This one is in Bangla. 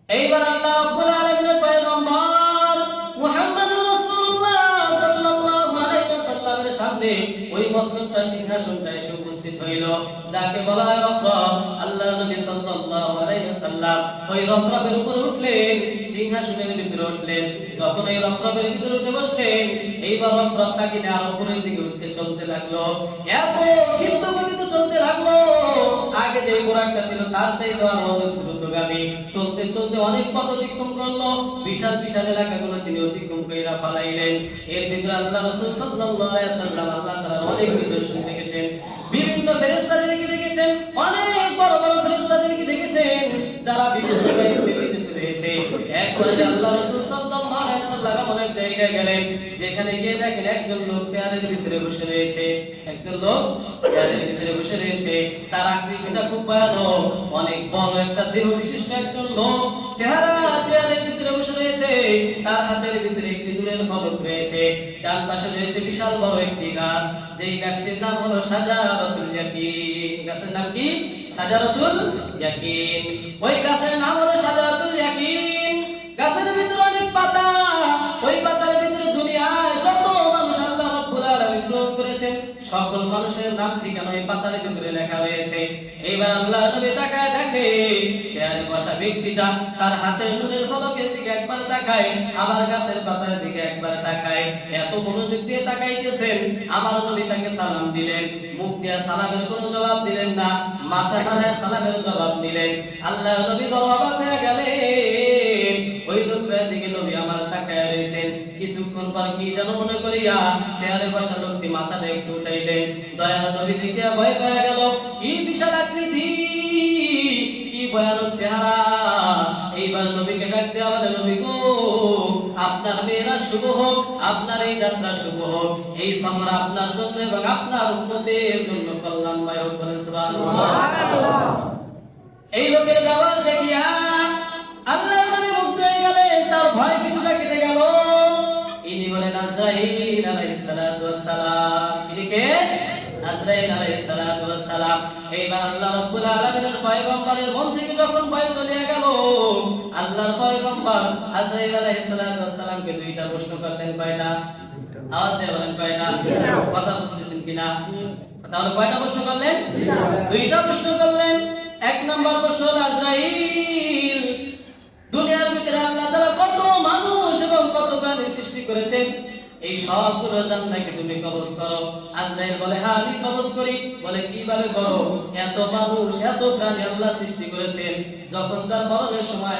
এইবার আল্লাহ রাব্বুল আলামিনের পয়গম্বর মুহাম্মদুর রাসূলুল্লাহ সাল্লাল্লাহু আলাইহি ওয়াসাল্লামের সামনে ওই মস্তকটা সিংহাসনটা এসে উপস্থিত হইল, যাকে বলা হয় রফরফ। আল্লাহর নবী সাল্লাল্লাহু আলাইহি ওয়াসাল্লাম ওই রফরফের উপরে উঠলেন, সিংহাসনের ভিতরে উঠলেন। যখন এই রফরফের ভিতরে উঠে বসলেন, এইবার রফরফটা কিনে আরো উপরের দিকে উঠতে চলতে লাগলো। এত ক্ষিপ্ত গতিতে চলতে লাগলো, আগে যে ঘোড়াটা ছিল তার চাইতে আরো দ্রুতগামী। চলতে চলতে অনেক পথ অতিক্রম করলো, বিশাল বিশাল এলাকাগুলো তিনি অতিক্রম কইরা ফলাইলেন। এর ভিতরে আল্লাহ রাসূল সাল্লাল্লাহু আলাইহি ওয়াসাল্লাম আল্লাহ তাআলার অনেক নিদর্শন দেখেছেন, বিভিন্ন ফেরেশতাদেরকে দেখেছেন, অনেক বড় বড় ফেরেশতাদেরকে দেখেছেন যারা বিভিন্ন দায়িত্বে নিয়োজিত রয়েছে। একবার আল্লাহ রাসূল সাল্লাল্লাহু আলাইহি ওয়াসাল্লাম এমন এক জায়গায় গেলেন, যেখানে গিয়ে দেখেন একজন লোক চেয়ারের ভিতরে বসে রয়েছে। একজন লোক চেয়ারের ভিতরে বসে রয়েছে, তার আকৃতিটা খুব ভয়ানক, অনেক বড় একটা দেহ বিশিষ্ট একজন লোক চেয়ারের ভিতরে বসে রয়েছে। তার হাতের ভিতরে একটি নূরের ফলক রয়েছে, ডান পাশে রয়েছে বিশাল বড় একটি গাছ, যেই গাছটির নাম হলো শাজারাতুল ইয়াকিন। গাছের নাম কি? শাজারাতুল ইয়াকিন। ওই গাছের নাম হলো শাজারাতুল ইয়াকিন। গাছের ভিতরে অনেক পাতা, ওই পাতার ভিতরে দুনিয়ায় যত মানুষ আল্লাহ রাব্বুল আলামিন প্রেরণ করেছেন সকল মানুষের নাম ঠিকানা এই পাতার ভিতরে লেখা রয়েছে। এইবার আল্লাহ নবী তাকায় দেখে চেয়ারে বসা ব্যক্তিটা তার হাতের নূরের ফলকের দিকে একবার তাকায়, আবার গাছের পাতার দিকে একবার তাকায়। এত মনোযোগ দিয়ে তাকাইতেছেন, আমার নবী তাকে সালাম দিলেন। মুখ দিয়ে সালামের কোনো জবাব দিলেন না, মাথা নাড়ায় সালামের জবাব দিলেন। আল্লাহ নবী বড় অবাক হয়ে গেলেন। ওই লোকটার দিকে নবী আমার তাকায় রয়েছেন। কিছুক্ষণ পর কি যেন মনে করিয়া চেয়ারে বসা লোকটি মাথাটা একটু উঠাইলেন। দয়ার নবী দেখে ভয় পেয়ে গেল, কি বিশাল আকৃতি, কি ভয়ানক চেহারা। এইবার নবীকে ডাক দেওয়া বলে, নবী গো, আপনার মেয়েরা শুভ হোক, আপনার এই যাত্রা শুভ হোক, এই সফর আপনার জন্য এবং আপনার উম্মতের জন্য কল্যাণময় হোক। বলেন সুবহানাল্লাহ। এই লোকের ব্যবহার দেখিয়া আল্লাহ নবী মুগ্ধ হয়ে গেলেন, তার ভয় কিছুটা কেটে গেল। ইনি হলেন আজরাইল আলাইহিস সালাতু ওয়াস সালাম। ইনি কে? আজরাইল আলাইহিস সালাতু ওয়াস সালাম। এইবার আল্লাহ রাব্বুল আলামিনের পয়গম্বরের মন থেকে যখন ভয় চলে গেল, আল্লাহর পয়গম্বর আজরাইল আলাইহিস সালাতু ওয়াস সালামকে দুইটা প্রশ্ন করলেন। কয়টা? আওয়াজ দিয়ে বলেন কয়টা? কথা বুঝতেছেন কিনা? তাহলে কয়টা প্রশ্ন করলেন? দুইটা প্রশ্ন করলেন। এক নাম্বার প্রশ্ন হলো, আজরাইল, দুনিয়ার ভিতরে আল্লাহ তাআলা কত মানুষ এবং কত প্রাণী সৃষ্টি করেছেন, এই সবগুলো জান্নাকে তুমি কবজ করো। আজরাইল বলে, হ্যাঁ আমি কবজ করি। বলে, কিভাবে করো? এত মানুষ এত প্রাণী আল্লাহ সৃষ্টি করেছেন, যখন তার মরণের সময়